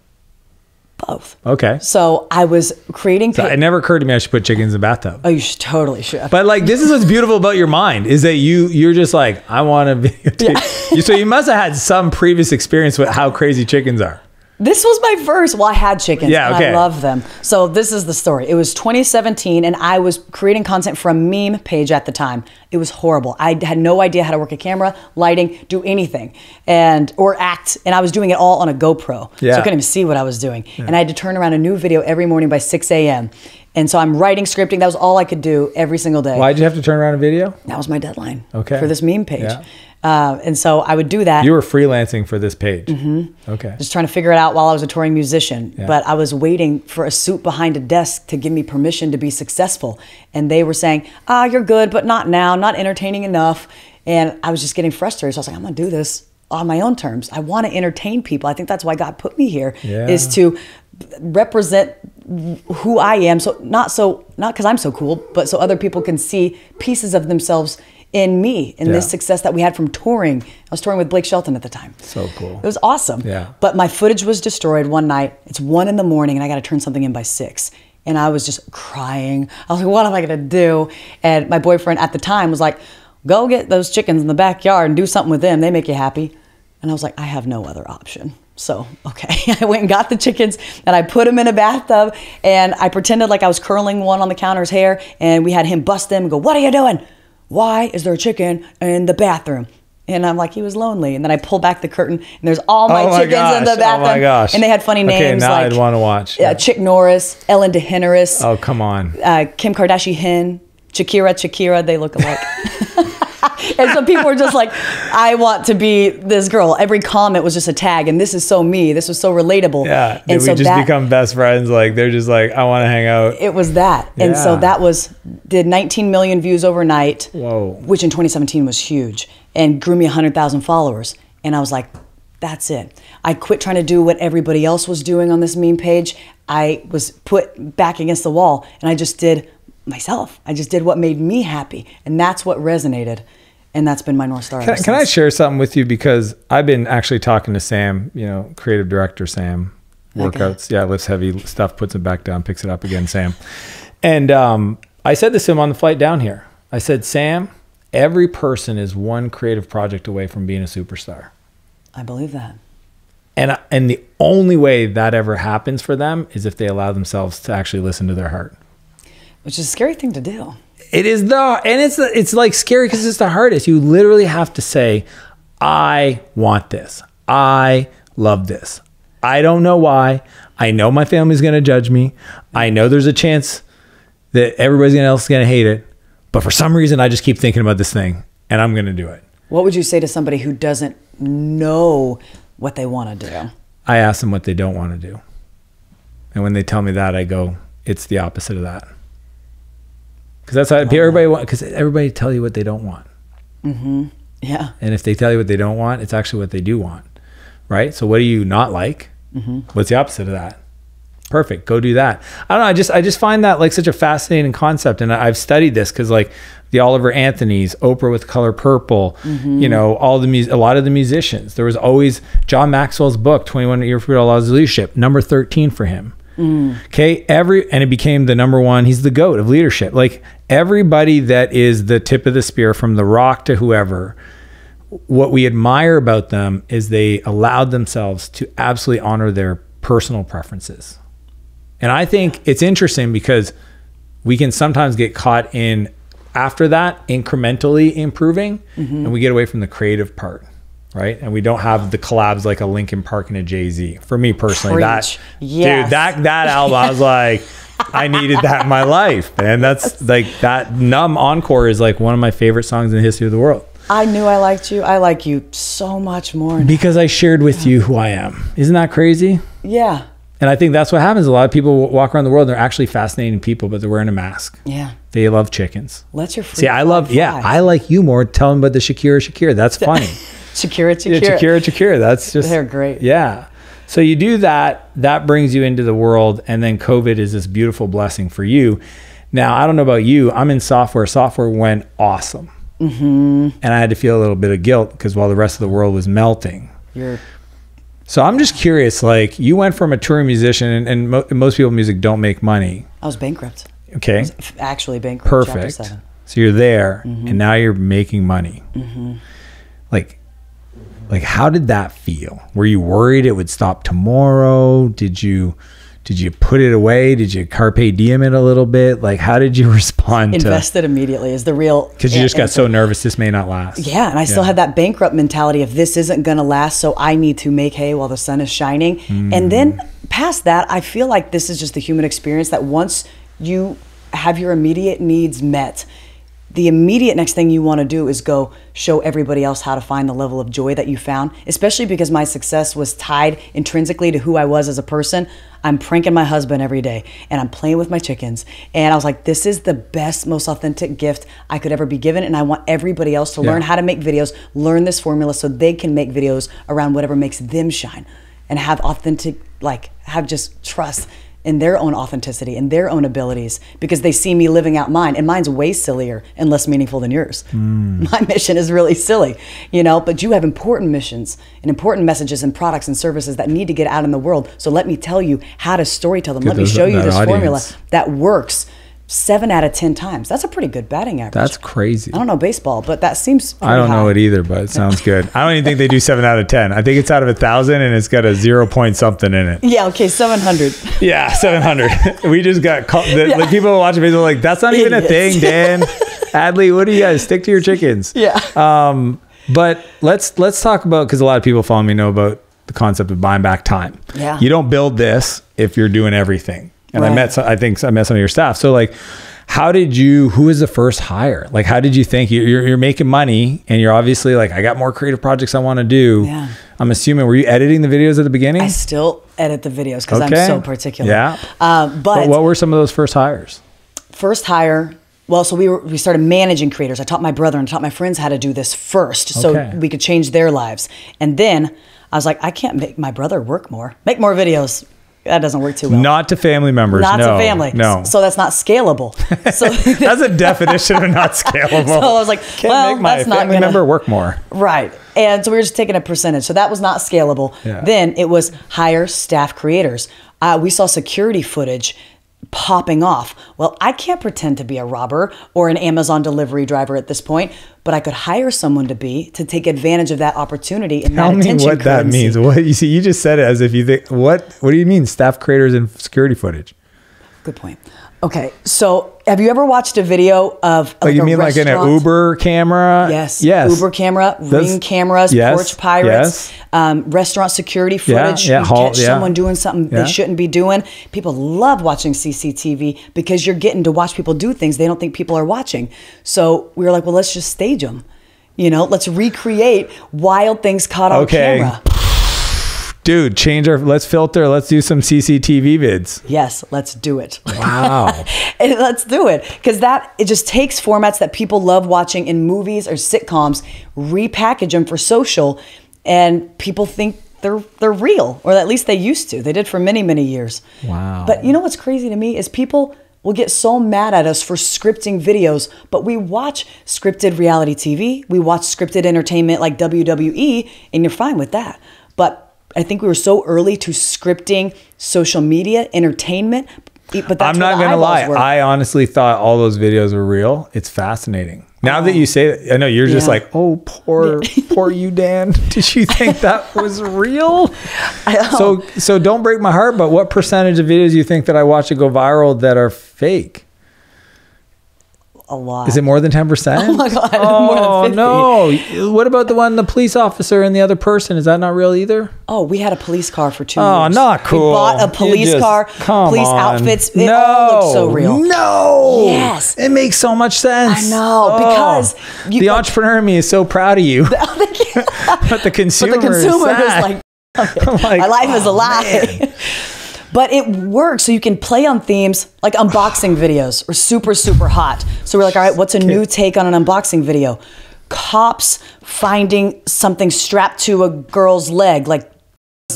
Both. Okay. So I was creating. So it never occurred to me I should put chickens in the bathtub. Oh, you totally should. But like, this is what's beautiful about your mind, is that you're just like, I want to videotape. So you must have had some previous experience with how crazy chickens are. This was my first. Well, I had chickens. Yeah, okay. And I love them. So this is the story. It was 2017, and I was creating content for a meme page at the time. It was horrible. I had no idea how to work a camera, lighting, do anything, or act. And I was doing it all on a GoPro. Yeah. So I couldn't even see what I was doing. Yeah. And I had to turn around a new video every morning by 6 a.m. And so I'm writing, scripting. That was all I could do every single day. Why'd you have to turn around a video? That was my deadline. Okay. For this meme page. Yeah. And so I would do that. You were freelancing for this page. Mm-hmm. Okay. Just trying to figure it out while I was a touring musician. Yeah. But I was waiting for a suit behind a desk to give me permission to be successful. And they were saying, you're good, but not now, not entertaining enough. And I was just getting frustrated. So I was like, I'm going to do this on my own terms. I want to entertain people. I think that's why God put me here, is to represent who I am. So not because I'm so cool, but so other people can see pieces of themselves in me, in this success that we had from touring. I was touring with Blake Shelton at the time. So cool. It was awesome. Yeah. But my footage was destroyed one night. It's 1 a.m. and I got to turn something in by 6. And I was just crying. I was like, what am I going to do? And my boyfriend at the time was like, go get those chickens in the backyard and do something with them. They make you happy. And I was like, I have no other option. So, okay, I went and got the chickens and I put them in a bathtub and I pretended like I was curling one on the counter's hair, and we had him bust them and go, what are you doing? Why is there a chicken in the bathroom? And I'm like, he was lonely. And then I pull back the curtain and there's all my chickens in the bathroom. Oh my gosh. And they had funny names. Okay, now like, I'd want to watch. Chick Norris, Ellen DeGeneres. Oh, come on. Kim Kardashian Hen, Shakira, they look alike. And so people were just like, I want to be this girl. Every comment was just a tag, and this is so me. This was so relatable. Yeah, and we just become best friends. Like, they're just like, I want to hang out. It was that. Yeah. And so that did 19 million views overnight. Whoa. Which in 2017 was huge, and grew me 100,000 followers. And I was like, that's it. I quit trying to do what everybody else was doing on this meme page. I was put back against the wall, and I just did myself. I just did what made me happy, and that's what resonated. And that's been my North Star. Can I share something with you? Because I've been actually talking to Sam, you know, creative director Sam, workouts. Okay. Yeah, lifts heavy stuff, puts it back down, picks it up again, Sam. And I said this to him on the flight down here. I said, Sam, every person is one creative project away from being a superstar. I believe that. And the only way that ever happens for them is if they allow themselves to actually listen to their heart. Which is a scary thing to do. It is though, and it's like scary because it's the hardest. You literally have to say, I want this. I love this. I don't know why. I know my family's going to judge me. I know there's a chance that everybody else is going to hate it. But for some reason, I just keep thinking about this thing and I'm going to do it. What would you say to somebody who doesn't know what they want to do? I ask them what they don't want to do. And when they tell me that, I go, it's the opposite of that. Because that's how everybody tell you what they don't want. Mm-hmm. Yeah. And if they tell you what they don't want, it's actually what they do want. Right? So what do you not like? Mm-hmm. What's the opposite of that? Perfect. Go do that. I don't know. I just find that like such a fascinating concept. And I've studied this because like the Oliver Anthonys, Oprah with Color Purple, you know, a lot of the musicians. There was always John Maxwell's book, 21 Years for Laws of Leadership, number 13 for him. Okay. And it became the number one. He's the GOAT of leadership. Like everybody that is the tip of the spear from The Rock to whoever, what we admire about them is they allowed themselves to absolutely honor their personal preferences. And I think it's interesting because we can sometimes get caught in after that incrementally improving and we get away from the creative part. Right. And we don't have the collabs like a Linkin Park and a Jay-Z. For me personally, Preach. Dude, that album, I was like, I needed that in my life. And that's like that Numb Encore is like one of my favorite songs in the history of the world. I knew I liked you. I like you so much more now. Because I shared with you who I am. Isn't that crazy? Yeah. And I think that's what happens. A lot of people walk around the world. They're actually fascinating people, but they're wearing a mask. Yeah. They love chickens. Let your free See, I like you more. Tell them about the Shakira. That's funny. Shakira. That's just, they're great. Yeah. So you do that, that brings you into the world. And then COVID is this beautiful blessing for you. Now, I don't know about you. I'm in software. Software went awesome. And I had to feel a little bit of guilt because while the rest of the world was melting. So I'm just curious, like you went from a touring musician and most people in music don't make money. I was bankrupt. Okay. I was actually bankrupt. Perfect. Chapter 7. So you're there and now you're making money. Like how did that feel? Were you worried it would stop tomorrow? Did you put it away? Did you carpe diem it a little bit? Like how did you respond? Invested immediately is the real. Because you just got so nervous this may not last. Yeah, and I still had that bankrupt mentality of this isn't going to last, so I need to make hay while the sun is shining. And then past that, I feel like this is just the human experience that once you have your immediate needs met, the immediate next thing you want to do is go show everybody else how to find the level of joy that you found, especially because my success was tied intrinsically to who I was as a person. I'm pranking my husband every day and I'm playing with my chickens. And I was like, this is the best, most authentic gift I could ever be given. And I want everybody else to learn how to make videos, learn this formula so they can make videos around whatever makes them shine and have authentic, like have just trust in their own authenticity and their own abilities because they see me living out mine, and mine's way sillier and less meaningful than yours. My mission is really silly, you know, but you have important missions and important messages and products and services that need to get out in the world. So let me tell you how to storytell them. Let me show you this formula that works 7 out of 10 times. That's a pretty good batting average. That's crazy. I don't know baseball, but that seems I don't know it either, but it sounds good. I don't even think they do 7 out of 10. I think it's out of 1,000 and it's got a 0 point something in it. Yeah, okay, 700. Yeah, 700. We just got called. Like people watching videos are like, that's not even a thing, Dan. Adley, what do you guys stick to your chickens? Yeah. But let's talk about, because a lot of people following me know about the concept of buying back time. Yeah. You don't build this if you're doing everything. And I think I met some of your staff. So like, who was the first hire? Like, how did you think you're making money and you're obviously like, I got more creative projects I want to do. Yeah. I'm assuming, were you editing the videos at the beginning? I still edit the videos because I'm so particular. Yeah. But what were some of those first hires? First hire. Well, so we started managing creators. I taught my brother and taught my friends how to do this first so we could change their lives. And then I was like, I can't make my brother work more. Make more videos. That doesn't work too well. Not to family members. Not no, to family. No. So that's not scalable. So that's a definition of not scalable. So I was like, Can't make my family member work more. Right. And so we were just taking a percentage. So that was not scalable. Yeah. Then it was hire staff creators. We saw security footage popping off. Well, I can't pretend to be a robber or an Amazon delivery driver at this point, but I could hire someone to take advantage of that opportunity and Tell that me attention what that currency. means. What you see, you just said it as if you think, what do you mean staff creators and security footage? Good point. Okay, so have you ever watched a video of Like you mean like in an Uber camera? Yes. Yes. Uber camera, Ring cameras, yes, porch pirates, restaurant security footage. Yeah, You catch someone doing something they shouldn't be doing. People love watching CCTV because you're getting to watch people do things they don't think people are watching. So we were like, well, let's just stage them. You know, let's recreate wild things caught on camera. Dude, let's filter, let's do some CCTV vids. Yes, let's do it. Wow. And let's do it. Because it just takes formats that people love watching in movies or sitcoms, repackage them for social, and people think they're real, or at least they used to. They did for many, many years. Wow. But you know what's crazy to me is people will get so mad at us for scripting videos, but we watch scripted reality TV, we watch scripted entertainment like WWE, and you're fine with that. But I think we were so early to scripting social media, entertainment. But that's I'm not going to lie. I honestly thought all those videos were real. It's fascinating. Now that you say that, I know you're just like, oh, poor you, Dan. Did you think that was real? So don't break my heart, but what percentage of videos you think that I watch that go viral that are fake? A lot. Is it more than 10%? Oh my God. Oh, no. What about the police officer and the other person? Is that not real either? Oh, we had a police car for 2 years. Oh, not cool. We bought a police car, police outfits. It all looked so real. No. Yes. It makes so much sense. I know. Because the entrepreneur in me is so proud of you. But the consumer is sad. Like, my life is a lie. But it works, so you can play on themes like unboxing videos are super, super hot. So we're like, all right, what's a new take on an unboxing video? Cops finding something strapped to a girl's leg, like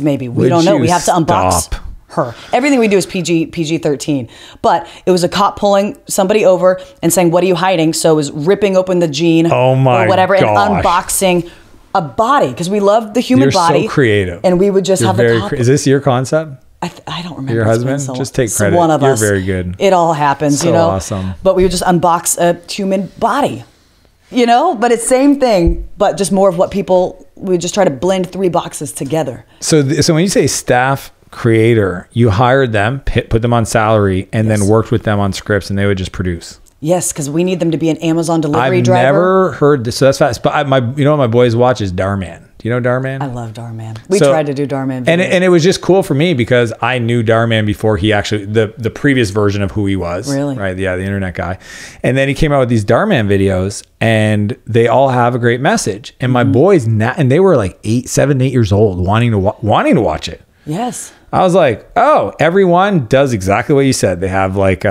maybe. We don't know. We have to unbox her. Everything we do is PG-13. But it was a cop pulling somebody over and saying, what are you hiding? So it was ripping open the jean or whatever and unboxing a body, because we love the human body. You're so creative. And we would just have the cop. Is this your concept? I don't remember. Your husband? Just take credit. One of us. You're very good. It all happens, so you know. Awesome. But we would just unbox a human body, you know. But it's same thing, but just more of what we just try to blend 3 boxes together. So when you say staff creator, you hired them, put them on salary, and then worked with them on scripts, and they would just produce. Yes, because we need them to be an Amazon delivery driver. I've never heard this, so that's fast. But you know what my boys watch is Darman. Do you know Darman? I love Darman. We tried to do Darman videos. And it was just cool for me because I knew Darman before he actually, the previous version of who he was. Really? Right, yeah, the internet guy. And then he came out with these Darman videos, and they all have a great message. And my boys, and they were like 7, 8 years old, wanting to watch it. Yes. I was like, oh, everyone does exactly what you said. They have like,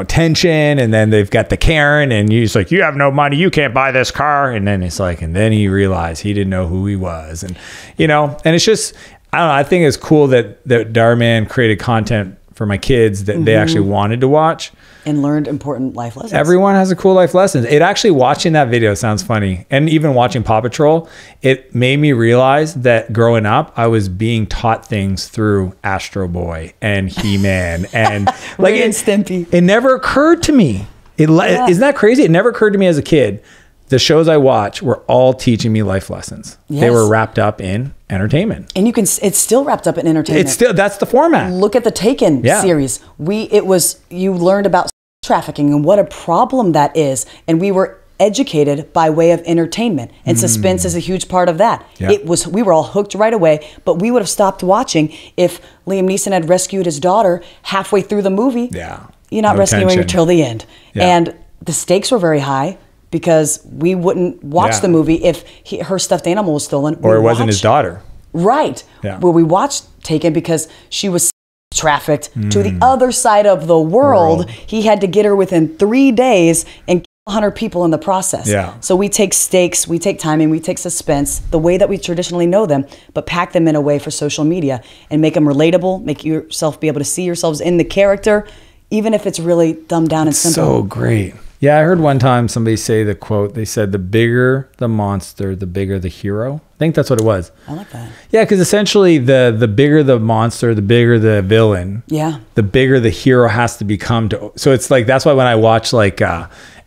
tension, and then they've got the Karen, and he's like, you have no money, you can't buy this car. And then it's like, and then he realized he didn't know who he was. And, and it's just, I don't know. I think it's cool that Darman created content for my kids that they actually wanted to watch. And learned important life lessons. Everyone has a cool life lesson. It actually, watching that video sounds funny. And even watching Paw Patrol, it made me realize that growing up, I was being taught things through Astro Boy and He-Man and like and Stimpy. It never occurred to me. Isn't that crazy? It never occurred to me as a kid. The shows I watch were all teaching me life lessons. Yes. They were wrapped up in entertainment. And it's still wrapped up in entertainment. That's the format. Look at the Taken series. You learned about trafficking and what a problem that is. And we were educated by way of entertainment, and suspense is a huge part of that. Yeah. We were all hooked right away, but we would have stopped watching if Liam Neeson had rescued his daughter halfway through the movie. Yeah. You're not rescuing her till the end. Yeah. And the stakes were very high, because we wouldn't watch the movie if her stuffed animal was stolen. Or it wasn't his daughter. Right. Yeah. Well, we watched Taken because she was trafficked to the other side of the world. He had to get her within 3 days and 100 people in the process. Yeah. So we take stakes, we take timing, we take suspense, the way that we traditionally know them, but pack them in a way for social media and make them relatable, make yourself be able to see yourselves in the character, even if it's really dumbed down and simple. So great. Yeah, I heard one time somebody say the quote, they said, the bigger the monster, the bigger the hero. I think that's what it was. I like that. Yeah, because essentially the bigger the monster, the bigger the villain, Yeah. the bigger the hero has to become. So it's like, that's why when I watch like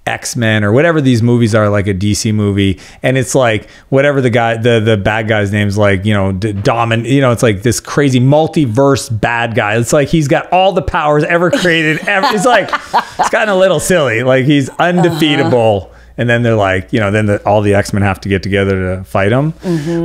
X-Men or whatever these movies are, like a DC movie, and it's like whatever the guy, the bad guy's name's like, you know, it's like this crazy multiverse bad guy. It's like he's got all the powers ever created. It's like, it's gotten a little silly. Like he's undefeatable. And then they're like, you know, then all the X-Men have to get together to fight him.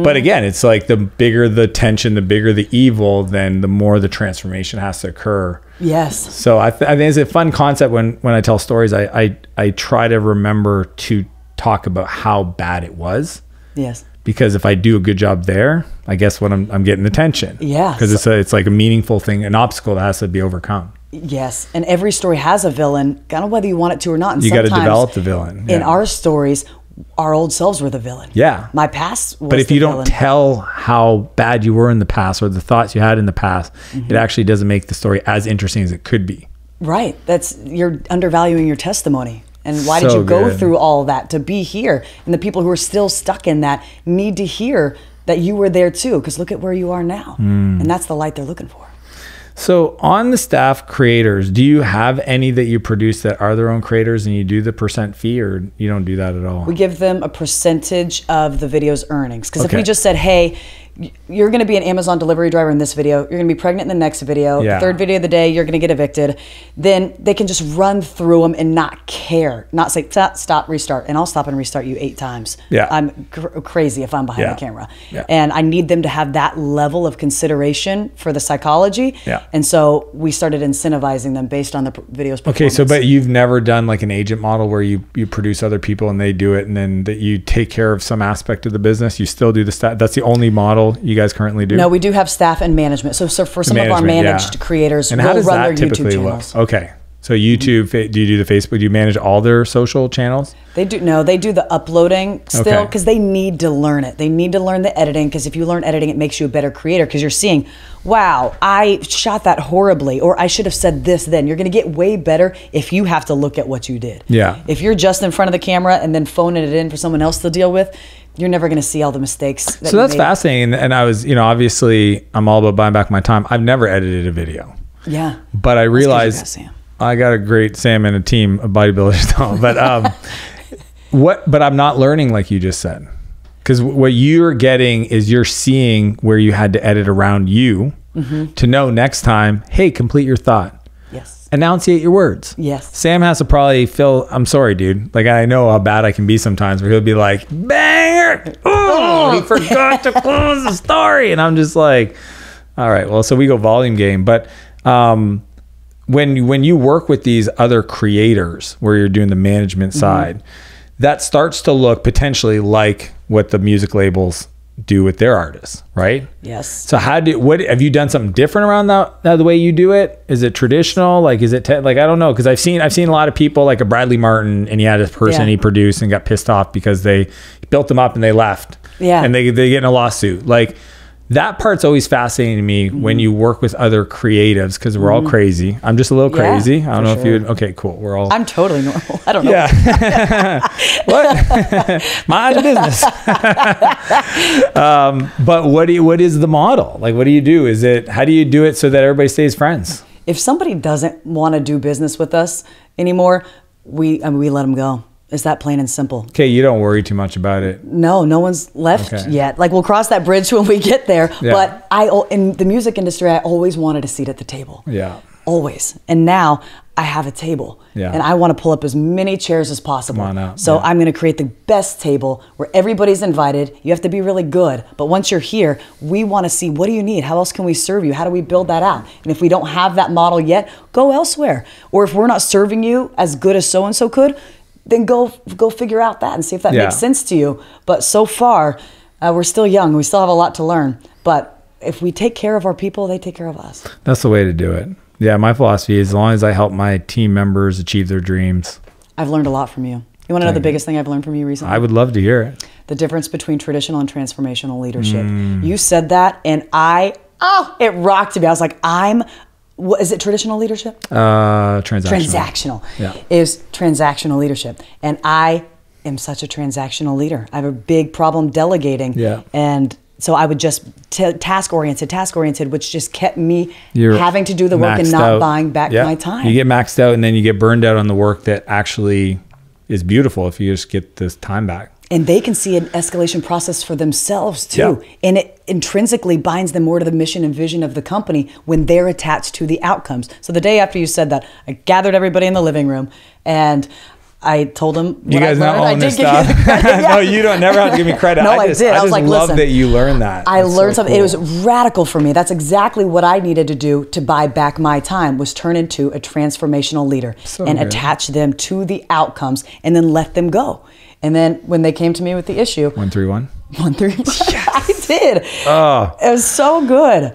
But again, it's like the bigger the tension, the bigger the evil, then the more the transformation has to occur. Yes. So I think it's a fun concept when I tell stories. I try to remember to talk about how bad it was. Yes. Because if I do a good job there, I guess what I'm getting attention. Yeah. Because it's like a meaningful thing, an obstacle that has to be overcome. Yes, and every story has a villain, kind of whether you want it to or not. And you got to develop the villain. In our stories, our old selves were the villain. Yeah. My past was But if the you villain. don't tell how bad you were in the past or the thoughts you had in the past, it actually doesn't make the story as interesting as it could be. Right. You're undervaluing your testimony. And why did So you go good. through all that to be here? And the people who are still stuck in that need to hear that you were there too, because look at where you are now. And that's the light they're looking for. So on the staff creators, do you have any that you produce that are their own creators and you do the % fee, or you don't do that at all? We give them a percentage of the video's earnings. Because if Okay. we just said, hey, you're going to be an Amazon delivery driver in this video, you're going to be pregnant in the next video, Yeah. the third video of the day, you're going to get evicted, then they can just run through them and not care, not say, stop, restart, and I'll stop and restart you 8 times. Yeah. I'm crazy if I'm behind the camera. Yeah. And I need them to have that level of consideration for the psychology. Yeah. And so we started incentivizing them based on the video's performance. Okay, so but you've never done like an agent model where you produce other people and they do it, and then that you take care of some aspect of the business. You still do the staff. That's the only model you guys currently do? No, we do have staff and management. So for some of our managed creators, and how we'll does run their that YouTube typically channels. look? Okay, so YouTube, do you do the Facebook? Do you manage all their social channels? They do. No, they do the uploading still Okay. because they need to learn it. They need to learn the editing, because if you learn editing, it makes you a better creator, because you're seeing, wow, I shot that horribly, or I should have said this then. You're going to get way better if you have to look at what you did. Yeah. If you're just in front of the camera and then phoning it in for someone else to deal with, you're never going to see all the mistakes. So that's fascinating. And I was, obviously I'm all about buying back my time. I've never edited a video. Yeah. But I realized That's 'cause you got Sam. I got a great Sam and a team of bodybuilders. But I'm not learning like you just said. Because what you're getting is you're seeing where you had to edit around you to know next time, hey, complete your thought. Yes. Enunciate your words. Yes. Sam has to probably feel, I'm sorry, dude. Like, I know how bad I can be sometimes, where he'll be like, banger. Oh, he forgot to close the story. And I'm just like, all right, well, so we go volume game. But when you work with these other creators where you're doing the management side, that starts to look potentially like what the music labels do with their artists, right? Yes. So what have you done something different around that the way you do it? Is it traditional? Like, is it like, I don't know. Cause I've seen a lot of people like a Bradley Martin, and he had this person he produced and got pissed off because they built them up and they left. Yeah. And they get in a lawsuit. Like, that part's always fascinating to me when you work with other creatives, because we're all crazy. I'm just a little crazy. I don't know if you would. Okay, cool. We're all. I'm totally normal. I don't know. Yeah. What? Mind your business. But what is the model? Like, what do you do? How do you do it so that everybody stays friends? If somebody doesn't want to do business with us anymore, we let them go. It's that plain and simple. Okay, you don't worry too much about it. No one's left yet. Like, we'll cross that bridge when we get there. Yeah. But in the music industry, I always wanted a seat at the table. Yeah. Always. And now I have a table. Yeah. And I want to pull up as many chairs as possible. Come on out. So Yeah. I'm going to create the best table where everybody's invited. You have to be really good. But once you're here, we want to see, what do you need? How else can we serve you? How do we build that out? And if we don't have that model yet, go elsewhere. Or if we're not serving you as good as so-and-so could, then go figure out that and see if that makes sense to you. But so far, we're still young. We still have a lot to learn. But if we take care of our people, they take care of us. That's the way to do it. Yeah, my philosophy is, as long as I help my team members achieve their dreams. I've learned a lot from you. You want to know the biggest thing I've learned from you recently? I would love to hear it. The difference between traditional and transformational leadership. You said that, and it rocked me. I was like, what is it, traditional leadership? Transactional. Yeah. Is transactional leadership. And I am such a transactional leader. I have a big problem delegating. Yeah. And so I would just task-oriented, which just kept me having to do the work and not buying back my time. You get maxed out, and then you get burned out on the work that actually is beautiful if you just get this time back. And they can see an escalation process for themselves too. Yeah. And it intrinsically binds them more to the mission and vision of the company when they're attached to the outcomes. So the day after you said that, I gathered everybody in the living room and I told them you guys not own this stuff. No, you don't never have to give me credit. No, I did. I was like, love listen, that you learned that. I learned something. Cool. It was radical for me. That's exactly what I needed to do to buy back my time, was turn into a transformational leader and attach them to the outcomes and then let them go. And then when they came to me with the issue. 131? 131. Yes. I did. Oh. It was so good.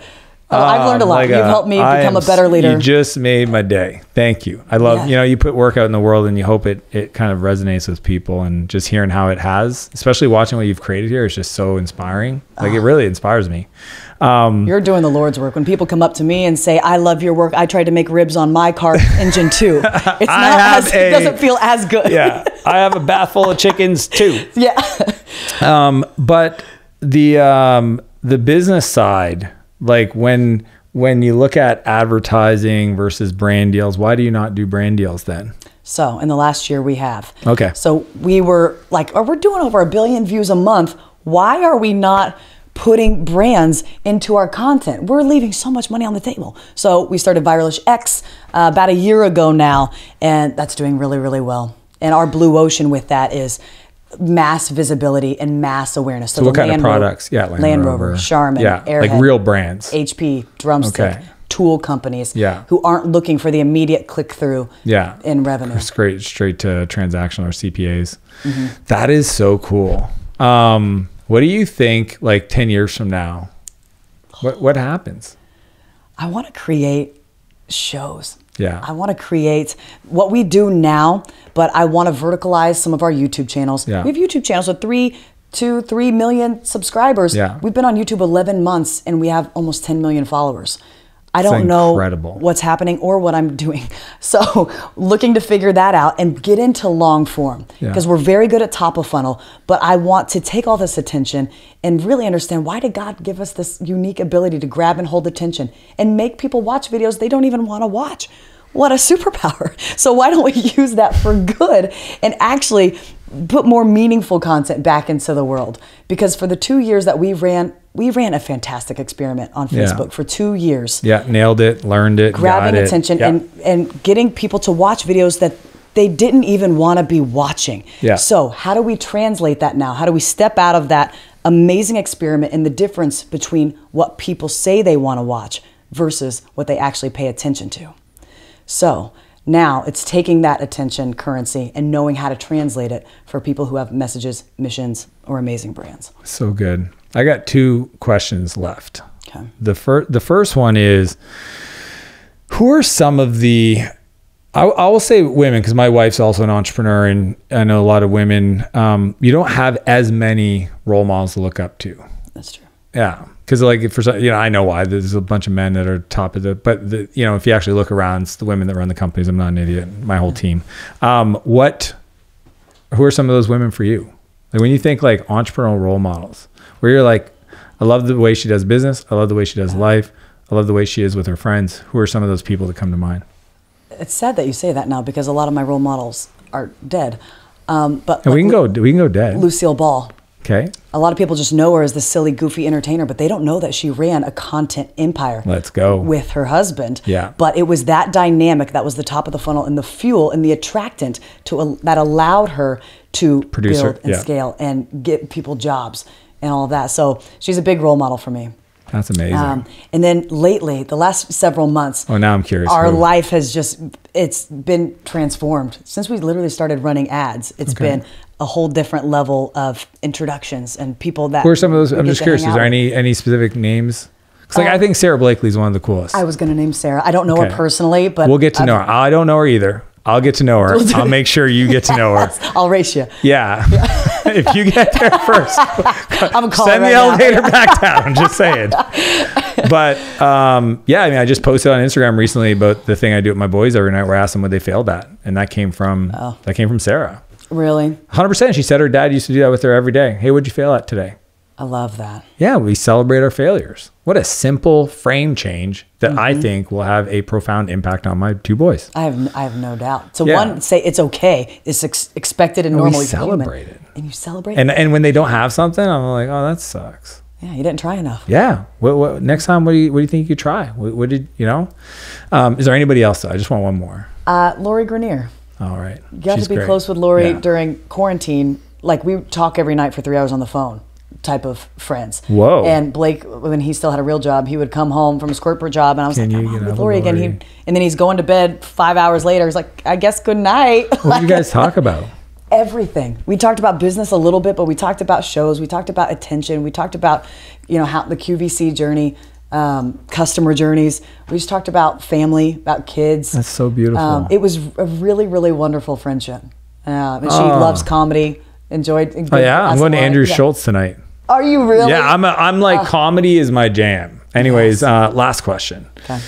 I've learned a lot. You've helped me become a better leader. You just made my day. Thank you. I love, you put work out in the world and you hope it kind of resonates with people, and just hearing how it has, especially watching what you've created here, is just so inspiring. Like it really inspires me. You're doing the Lord's work. When people come up to me and say, I love your work, I tried to make ribs on my car engine too. It doesn't feel as good. Yeah. I have a bath full of chickens too. Yeah. But the business side, like when you look at advertising versus brand deals, why do you not do brand deals then? So in the last year we have. Okay. So we were like, we're doing over 1 billion views a month. Why are we not putting brands into our content? We're leaving so much money on the table. So we started Viralish X about a year ago now, and that's doing really, really well. And our blue ocean with that is mass visibility and mass awareness. So what kind of products? Yeah, Land Rover, Charmin, Airhead, like real brands. HP, Drumstick, tool companies who aren't looking for the immediate click-through in revenue. Straight to transactional or CPAs. That is so cool. What do you think, like 10 years from now, what happens? I want to create shows. Yeah. I want to create what we do now, but I want to verticalize some of our YouTube channels. Yeah. We have YouTube channels with 3 million subscribers. Yeah. We've been on YouTube 11 months and we have almost 10 million followers. I don't know what's happening or what I'm doing. So looking to figure that out and get into long form, because we're very good at top of funnel, but I want to take all this attention and really understand, why did God give us this unique ability to grab and hold attention and make people watch videos they don't even want to watch? What a superpower. So why don't we use that for good and actually put more meaningful content back into the world? Because for the 2 years that we ran a fantastic experiment on Facebook for 2 years. Yeah, nailed it, learned it, grabbing attention and getting people to watch videos that they didn't even want to be watching. Yeah. So how do we translate that now? How do we step out of that amazing experiment and the difference between what people say they want to watch versus what they actually pay attention to? So now it's taking that attention currency and knowing how to translate it for people who have messages, missions, or amazing brands. So good. I got 2 questions left. Okay. The first one is, who are some of the, I will say women, because my wife's also an entrepreneur and I know a lot of women, you don't have as many role models to look up to. That's true. Yeah. Because like, for I know why. There's a bunch of men that are top of but if you actually look around, it's the women that run the companies. I'm not an idiot. My whole team. Who are some of those women for you? Like when you think like entrepreneurial role models, where you're like, I love the way she does business. I love the way she does life. I love the way she is with her friends. Who are some of those people that come to mind? It's sad that you say that now, because a lot of my role models are dead. But and we can go dead. Lucille Ball. Okay. A lot of people just know her as the silly, goofy entertainer, but they don't know that she ran a content empire. Let's go. With her husband. Yeah. But it was that dynamic that was the top of the funnel and the fuel and the attractant that allowed her to build and scale and get people jobs and all of that. So she's a big role model for me. That's amazing. And then lately, the last several months, now I'm curious. Our life has it's been transformed. Since we literally started running ads, it's been a whole different level of introductions and people that. Who are some of those? I'm just curious. Is there any specific names? Because I think Sarah Blakely is one of the coolest. I was going to name Sarah. I don't know her personally, but we'll get to know her. I don't know her either. I'll get to know her. I'll make sure you get to know her. I'll race you. Yeah. If you get there first, I'm send the elevator back down. I'm just saying. But yeah, I mean, I just posted on Instagram recently about the thing I do with my boys every night where I ask them what they failed at. And that came from Sarah. Really? 100%. She said her dad used to do that with her every day. Hey, what'd you fail at today? I love that. Yeah, we celebrate our failures. What a simple frame change that I think will have a profound impact on my two boys. I have no doubt. So one, say it's okay. It's expected and normal. We celebrate it. And you celebrate it. And when they don't have something, I'm like, oh, that sucks. Yeah, you didn't try enough. Yeah. What next time? What do you think you could try? What did you know? Is there anybody else though? I just want one more. Lori Grenier. All right. You got to be close with Lori during quarantine. Like we talk every night for 3 hours on the phone. Type of friends. Whoa. And Blake, when he still had a real job, he would come home from his corporate job, and I was like, I'm on with Lori again. And then he's going to bed 5 hours later. He's like, I guess good night. What did you guys talk about? Everything. We talked about business a little bit, but we talked about shows. We talked about attention. We talked about, how the QVC journey, customer journeys. We just talked about family, about kids. That's so beautiful. It was a really, really wonderful friendship. And she loves comedy. Enjoyed. Oh yeah, I'm going to Andrew Schultz tonight. Are you really? Yeah, I'm like comedy is my jam. Anyways, last question. Okay.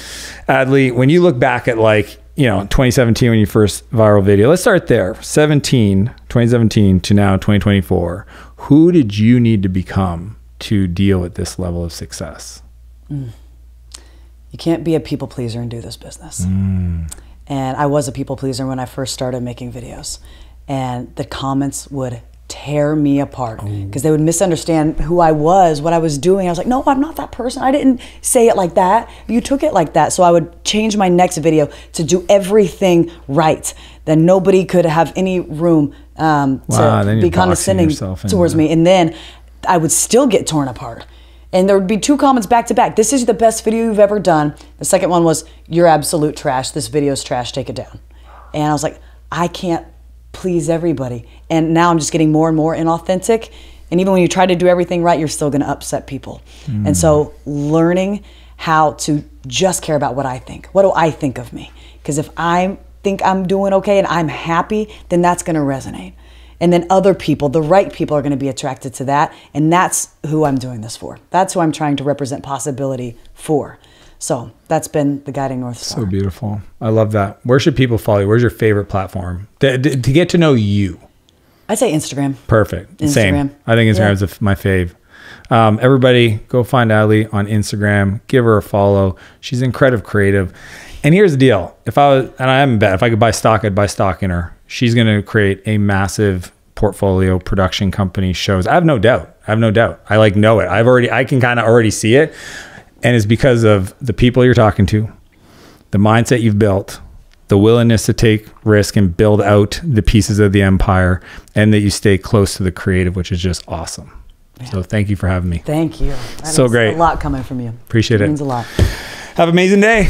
Adley, when you look back at 2017 when you first viral video, let's start there. 2017 to now 2024. Who did you need to become to deal with this level of success? You can't be a people pleaser and do this business. And I was a people pleaser when I first started making videos, and the comments would tear me apart because they would misunderstand who I was, what I was doing. I was like, no, I'm not that person. I didn't say it like that. You took it like that. So I would change my next video to do everything right. Then nobody could have any room to be condescending towards me. And then I would still get torn apart. And there would be 2 comments back to back. This is the best video you've ever done. The second one was, you're absolute trash. This video's trash. Take it down. And I was like, I can't please everybody. And now I'm just getting more and more inauthentic. And even when you try to do everything right, you're still going to upset people. And so learning how to just care about what I think. What do I think of me? Because if I think I'm doing okay and I'm happy, then that's going to resonate. And then other people, the right people, are going to be attracted to that. And that's who I'm doing this for. That's who I'm trying to represent possibility for. So that's been the guiding North Star. So beautiful. I love that. Where should people follow you? Where's your favorite platform to get to know you? I'd say Instagram. Perfect. Instagram. Same. I think Instagram is my fave. Everybody go find Adley on Instagram. Give her a follow. She's incredibly creative. And here's the deal. If I could buy stock, I'd buy stock in her. She's going to create a massive portfolio production company shows. I have no doubt. I know it. I can kind of already see it. And it's because of the people you're talking to, the mindset you've built, the willingness to take risk and build out the pieces of the empire, and that you stay close to the creative, which is just awesome. Yeah. So thank you for having me. Thank you. So great. A lot coming from you. Appreciate it. It means a lot. Have an amazing day.